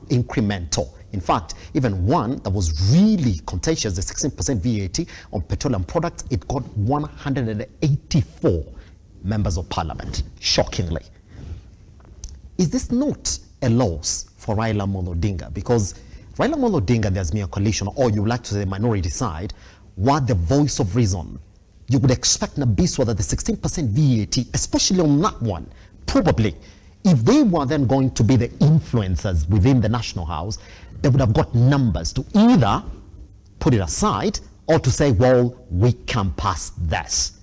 incremental. In fact, even one that was really contentious, the 16% VAT on petroleum products, it got 184 members of parliament, shockingly. Is this not a loss for Raila Amolo Odinga? Because Raila Amolo Odinga and the Azimio coalition, or you like to say the minority side, were the voice of reason. You would expect Nabiswa that the 16% VAT, especially on that one, probably, if they were then going to be the influencers within the National House, they would have got numbers to either put it aside or to say, well, we can pass this.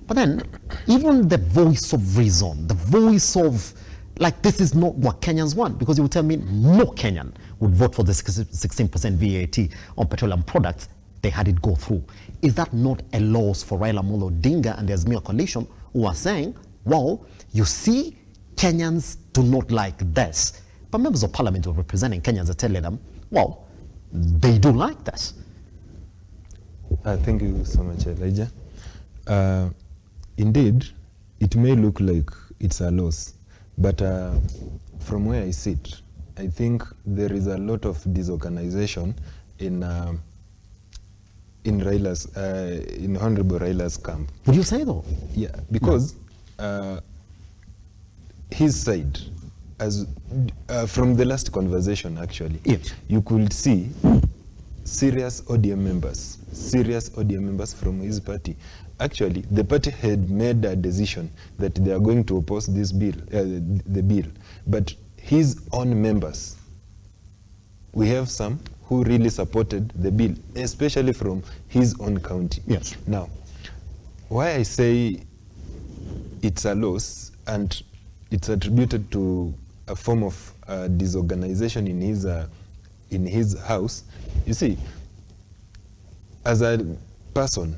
But then, even the voice of reason, the voice of, like, this is not what Kenyans want, because you would tell me no Kenyan would vote for the 16% VAT on petroleum products. They had it go through. Is that not a loss for Raila Amolo Odinga and the Azimio coalition, who are saying, well, you see, Kenyans do not like this. But members of parliament who are representing Kenyans are telling them, well, they do like this. Thank you so much, Elijah. Indeed, it may look like it's a loss, but from where I sit, I think there is a lot of disorganization in Raila's, in Honorable Raila's camp. Would you say though? Yeah, because his side, as from the last conversation actually, yes, you could see serious ODM members from his party. Actually, the party had made a decision that they are going to oppose this bill, the bill. But his own members, we have some who really supported the bill, especially from his own county. Yes. Now, why I say it's a loss and it's attributed to a form of disorganization in his house. You see, as a person,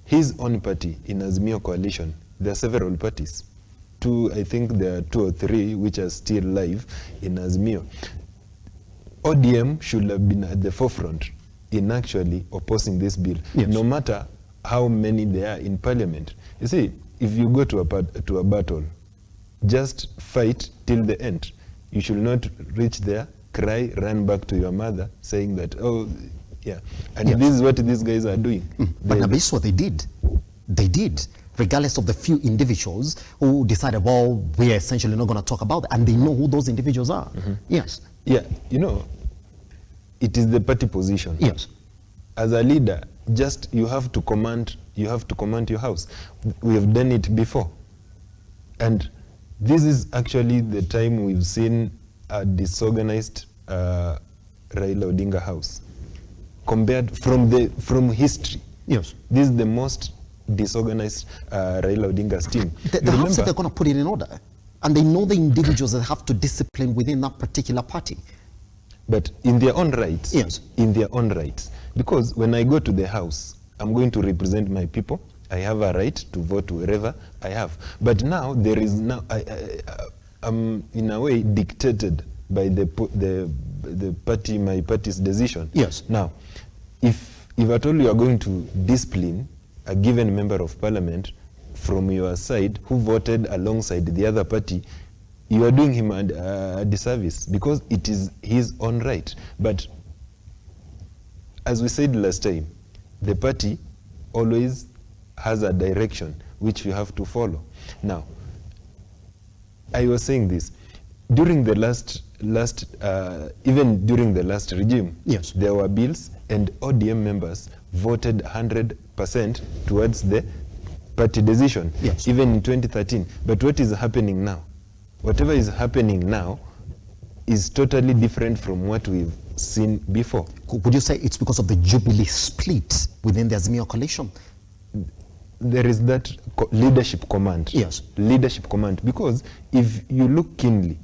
his own party in Azimio coalition, there are several parties. I think there are 2 or 3 which are still live in Azimio. ODM should have been at the forefront in actually opposing this bill, yes, no matter how many there are in parliament. You see, if you go to a battle, just fight till the end. You should not reach there, cry, run back to your mother, saying that, oh, yeah. And yes, this is what these guys are doing. But that's what they did. They did, regardless of the few individuals who decided, well, we are essentially not going to talk about it, and they know who those individuals are. Mm-hmm. Yes. Yeah, you know, it is the party position. Yes. As a leader, just you have to command your house. We have done it before. And this is actually the time we've seen a disorganized Raila Odinga house. Compared from history. Yes. This is the most disorganized Raila Odinga's team. The house said they're going to put it in order. And they know the individuals that have to discipline within that particular party. But in their own rights. Yes. In their own rights. Because when I go to the house, I'm going to represent my people. I have a right to vote wherever I have. But now there is now I'm in a way dictated by the party, my party's decision. Yes. Now, if at all you are going to discipline a given member of parliament from your side who voted alongside the other party, you are doing him a disservice, because it is his own right. But as we said last time, the party always has a direction which you have to follow. Now, I was saying this, during the even during the last regime, yes, there were bills and ODM members voted 100% towards the party decision, yes, even in 2013. But what is happening now? Whatever is happening now is totally different from what we've seen before. Would you say it's because of the Jubilee split within the Azimio coalition? There is that leadership command. Yes. Leadership command. Because if you look keenly,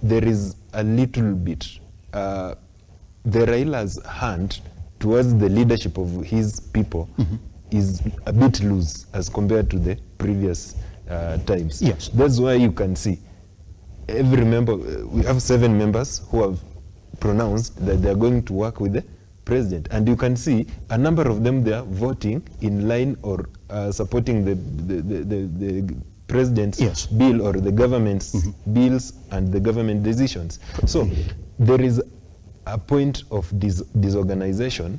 there is a little bit, the Raila's hand towards the leadership of his people, mm-hmm, is a bit loose as compared to the previous times. Yes. That's why you can see every member, we have 7 members who have pronounced that they are going to work with the president, and you can see a number of them, they are voting in line or supporting the president's, yes, bill or the government's, mm-hmm, bills and the government decisions. So there is a point of disorganization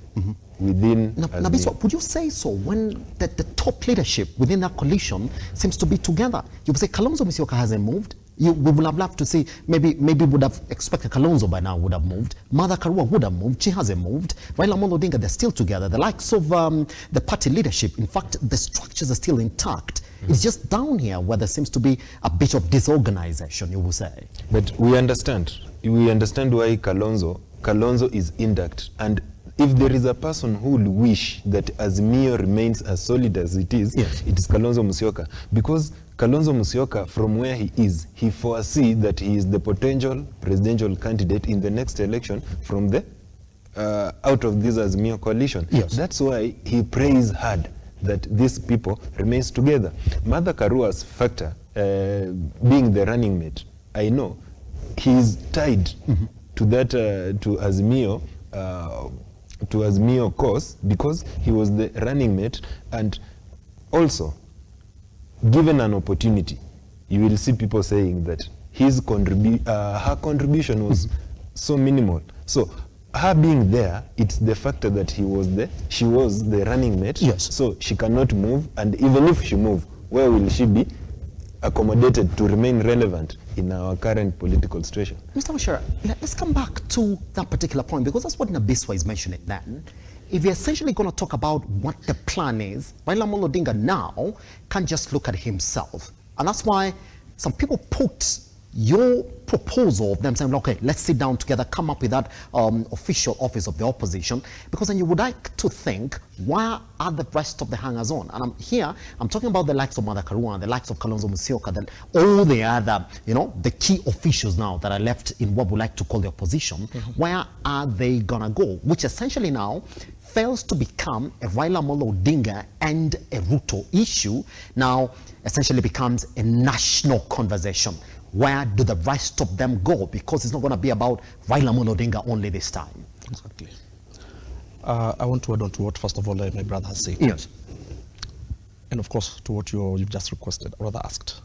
within Now, Bishop, would you say so when the top leadership within that coalition seems to be together? You would say Kalonzo Musyoka hasn't moved. We would have loved to see, maybe would have expected Kalonzo by now would have moved. Martha Karua would have moved. She hasn't moved. Raila Amolo Odinga, they're still together. The likes of the party leadership, in fact, the structures are still intact. It's just down here where there seems to be a bit of disorganization, you will say. But we understand why Kalonzo is intact. And if there is a person who will wish that Azimio remains as solid as it is, yes, it is Kalonzo Musyoka. Because Kalonzo Musyoka, from where he is, he foresees that he is the potential presidential candidate in the next election from the out of this Azimio coalition. Yes. That's why he prays hard that these people remains together. Martha Karua's factor, being the running mate, I know he is tied to that to Azimio cause because he was the running mate, and also given an opportunity, you will see people saying that her contribution was so minimal. So her being there, it's the factor that she was the running mate. Yes. So she cannot move, and even if she move, where will she be accommodated to remain relevant in our current political situation? Mr. Washira, let's come back to that particular point, because that's what Nabiswa is mentioning then. If you're essentially going to talk about what the plan is, Raila Amolo Odinga now can't just look at himself. And that's why some people put your proposal of them saying, okay, let's sit down together, come up with that official office of the opposition, because then you would like to think, where are the rest of the hangers-on? And I'm talking about the likes of Martha Karua, the likes of Kalonzo Musyoka, then all the other, the key officials now that are left in what we like to call the opposition. Where are they gonna go? Which essentially now fails to become a Raila Amolo Odinga and a Ruto issue, now essentially becomes a national conversation. Where do the rest of them go? Because it's not going to be about Raila Amolo Odinga only this time. Exactly. I want to add on to what, first of all, my brother has said. Yes. And of course, to what you've just requested, or rather asked.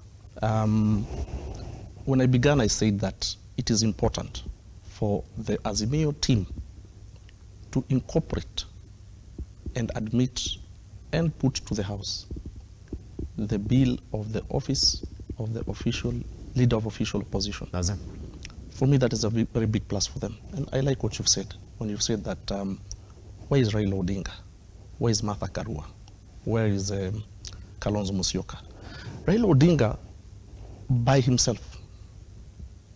When I began, I said that it is important for the Azimio team to incorporate and admit and put to the House the bill of the office of the official leader of official opposition. That's it. For me, that is a very big plus for them. And I like what you've said, when you've said that where is Raila Odinga? Where is Martha Karua? Where is Kalonzo Musyoka? Raila Odinga, by himself,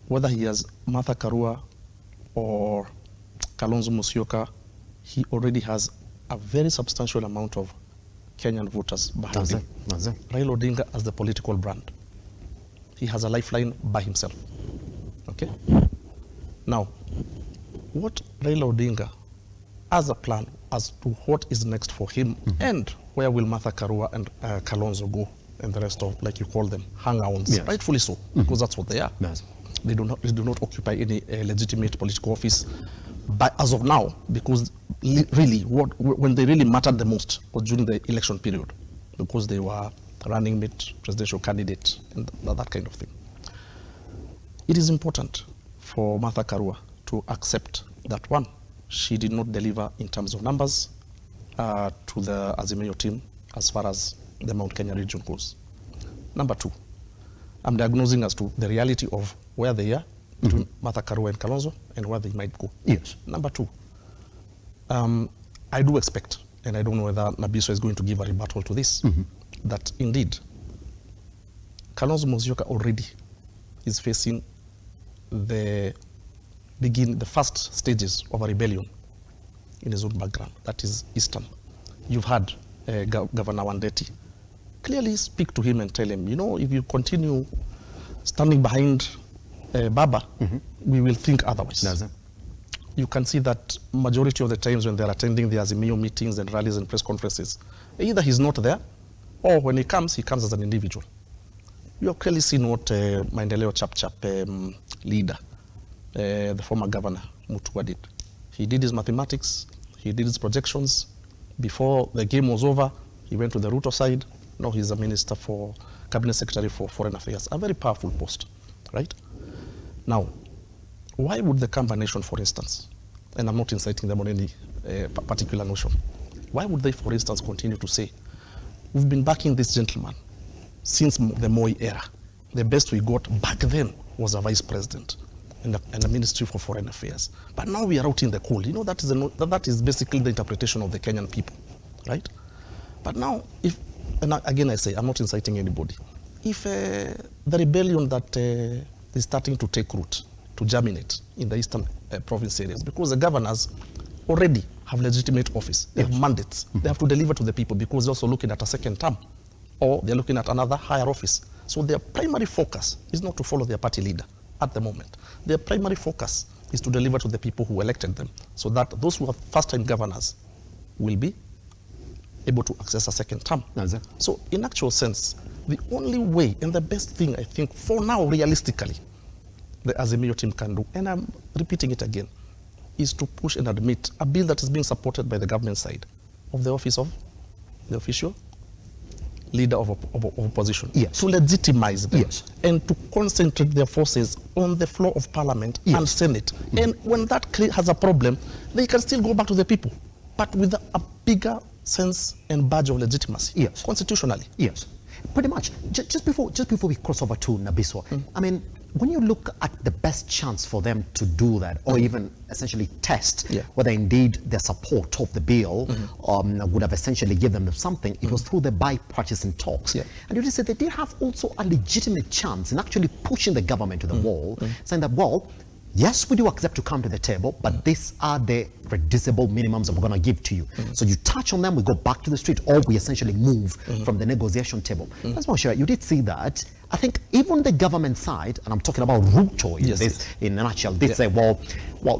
whether he has Martha Karua or Kalonzo Musyoka, he already has a very substantial amount of Kenyan voters behind him. That's it. Raila Odinga as the political brand. He has a lifeline by himself. Okay? Now, what Raila Odinga, as a plan, as to what is next for him, and where will Martha Karua and Kalonzo go, and the rest of, like you call them, hang-ons, yes, rightfully so, because that's what they are. Yes. They do not occupy any legitimate political office, but as of now, because really, when they really mattered the most was during the election period, because they were running mate, presidential candidate, and that kind of thing. It is important for Martha Karua to accept that, one, she did not deliver in terms of numbers to the Azimio team as far as the Mount Kenya region goes. Number two, I'm diagnosing as to the reality of where they are between Martha Karua and Kalonzo and where they might go. Yes. Number two, I do expect, and I don't know whether Nabiswa is going to give a rebuttal to this, that indeed Kalonzo Musyoka already is facing the first stages of a rebellion in his own background, that is Eastern. You've had Governor Wandeti clearly speak to him and tell him, if you continue standing behind Baba, we will think otherwise. That's it. You can see that majority of the times when they're attending the Azimio meetings and rallies and press conferences, either he's not there, or when he comes as an individual. You have clearly seen what Maendeleo Chap leader, the former governor, Mutua did. He did his mathematics, he did his projections. Before the game was over, he went to the Ruto side. Now he's a minister for cabinet secretary for foreign affairs, a very powerful post, right? Now, why would the Kamba Nation, for instance, and I'm not inciting them on any particular notion, why would they, for instance, continue to say, we've been backing this gentleman since the Moi era. The best we got back then was a vice president and a Ministry for Foreign Affairs. But now we are out in the cold. You know, that is basically the interpretation of the Kenyan people, right? But now, and again I say, I'm not inciting anybody. If the rebellion that is starting to take root, to germinate in the eastern province areas, because the governors already have legitimate office, they have mandates, they have to deliver to the people because they're also looking at a second term, or they're looking at another higher office. So their primary focus is not to follow their party leader at the moment. Their primary focus is to deliver to the people who elected them, so that those who are first-time governors will be able to access a second term. So in actual sense, the only way and the best thing, I think, for now, realistically, the Azimio team can do, and I'm repeating it again, is to push and admit a bill that is being supported by the government side of the office of the official leader of opposition, to legitimize them, and to concentrate their forces on the floor of parliament and Senate. And when that has a problem, they can still go back to the people, but with a bigger sense and badge of legitimacy, constitutionally. Pretty much. Just before we cross over to Nabiswa, I mean, when you look at the best chance for them to do that, or even essentially test whether indeed their support of the bill would have essentially given them something, it was through the bipartisan talks. And you just said they did have also a legitimate chance in actually pushing the government to the wall, saying that, well, yes, we do accept to come to the table, but these are the reducible minimums that we're going to give to you. So you touch on them, we go back to the street, or we essentially move from the negotiation table. That's more sure. You did see that. I think even the government side, and I'm talking about Ruto in this, in a nutshell, did say, well,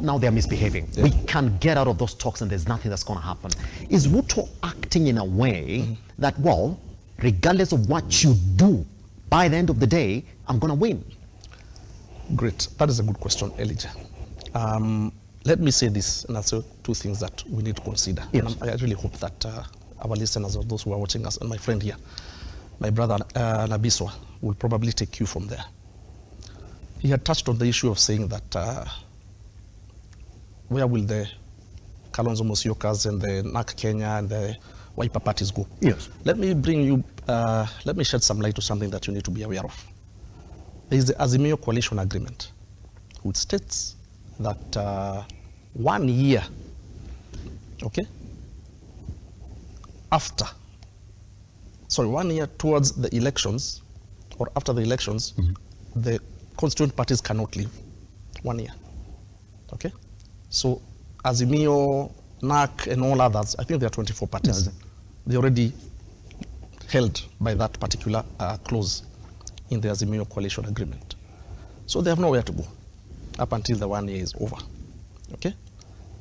now they're misbehaving. We can get out of those talks and there's nothing that's going to happen. Is Ruto acting in a way that, well, regardless of what you do, by the end of the day, I'm going to win? Great. That is a good question, Elijah. Let me say this, and I'll say two things that we need to consider. I really hope that our listeners, or those who are watching us, and my friend here, my brother Nabiswa, will probably take cue from there. He had touched on the issue of saying that where will the Kalonzo Musyokas and the NARC Kenya and the Wiper parties go? Let me bring you, let me shed some light to something that you need to be aware of. There is the Azimio coalition agreement, which states that 1 year, after, 1 year towards the elections, or after the elections, the constituent parties cannot leave. 1 year, So Azimio, NARC, and all others, I think there are 24 parties. They're already held by that particular clause in the Azimio coalition agreement. So they have nowhere to go up until the 1 year is over.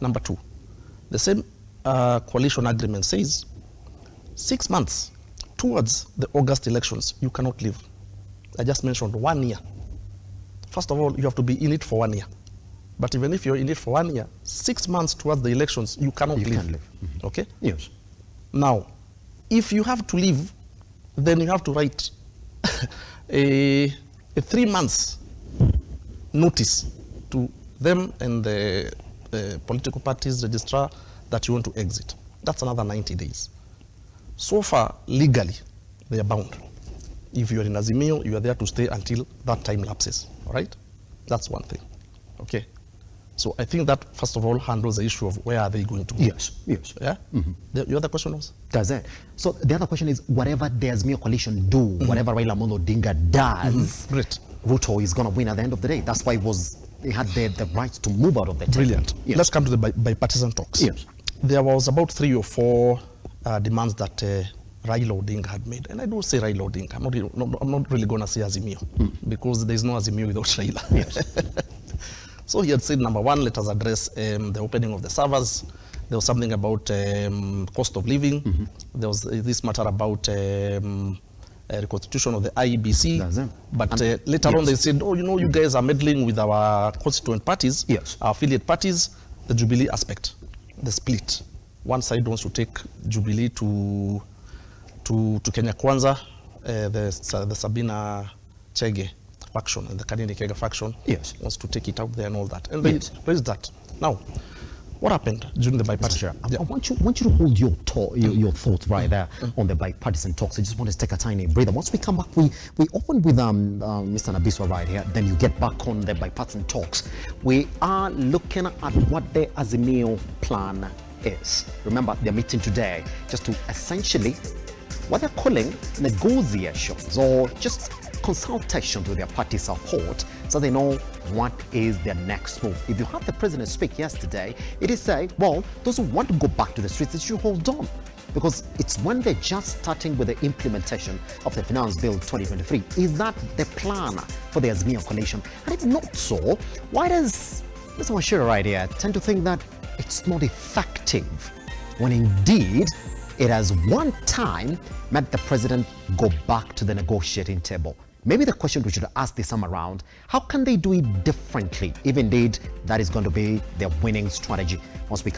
Number two, the same coalition agreement says 6 months towards the August elections, you cannot leave. I just mentioned 1 year. First of all, you have to be in it for 1 year. But even if you're in it for 1 year, 6 months towards the elections, you cannot leave. Now, if you have to leave, then you have to write a 3 months notice to them and the political parties registrar that you want to exit. That's another 90 days. So far, legally, they are bound. If you are in Azimio, you are there to stay until that time lapses. All right? That's one thing. So I think that, first of all, handles the issue of where are they going to go. Yeah? The other question was? Does it? So the other question is, whatever the Azimio coalition do, whatever Raila Amolo Odinga does, Ruto is going to win at the end of the day. That's why he had the right to move out of the table. Brilliant. Let's come to the bipartisan talks. There was about 3 or 4 demands that Raila Odinga had made. And I don't say Raila Odinga. I'm not really going to say Azimio, because there is no Azimio without Raila. So he had said, number one, let us address the opening of the servers. There was something about cost of living. There was this matter about reconstitution of the IEBC. But later on they said, oh, you guys are meddling with our constituent parties, our affiliate parties, the Jubilee aspect, the split. One side wants to take Jubilee to Kenya Kwanza, the Sabina Chege faction and the Kanini Kega faction Yes. wants to take it out there and all that. And they Yes. raised that. Now, what happened during the bipartisan? I want you to hold your thoughts right there on the bipartisan talks. I just want to take a tiny breather. Once we come back, we open with Mr. Nabiswa right here. Then you get back on the bipartisan talks. We are looking at what the Azimio plan is. Remember, they're meeting today just to essentially what they're calling negotiations or just consultations with their party support so they know what is their next move. If you had the president speak yesterday, it is say, well, those who want to go back to the streets, they should hold on. Because it's when they're just starting with the implementation of the Finance Bill 2023. Is that the plan for the Azimio coalition? And if not so, why does Mr. Washira right here tend to think that it's not effective when indeed it has one time made the president go back to the negotiating table? Maybe the question we should ask this time around, how can they do it differently if indeed that is going to be their winning strategy? Once we come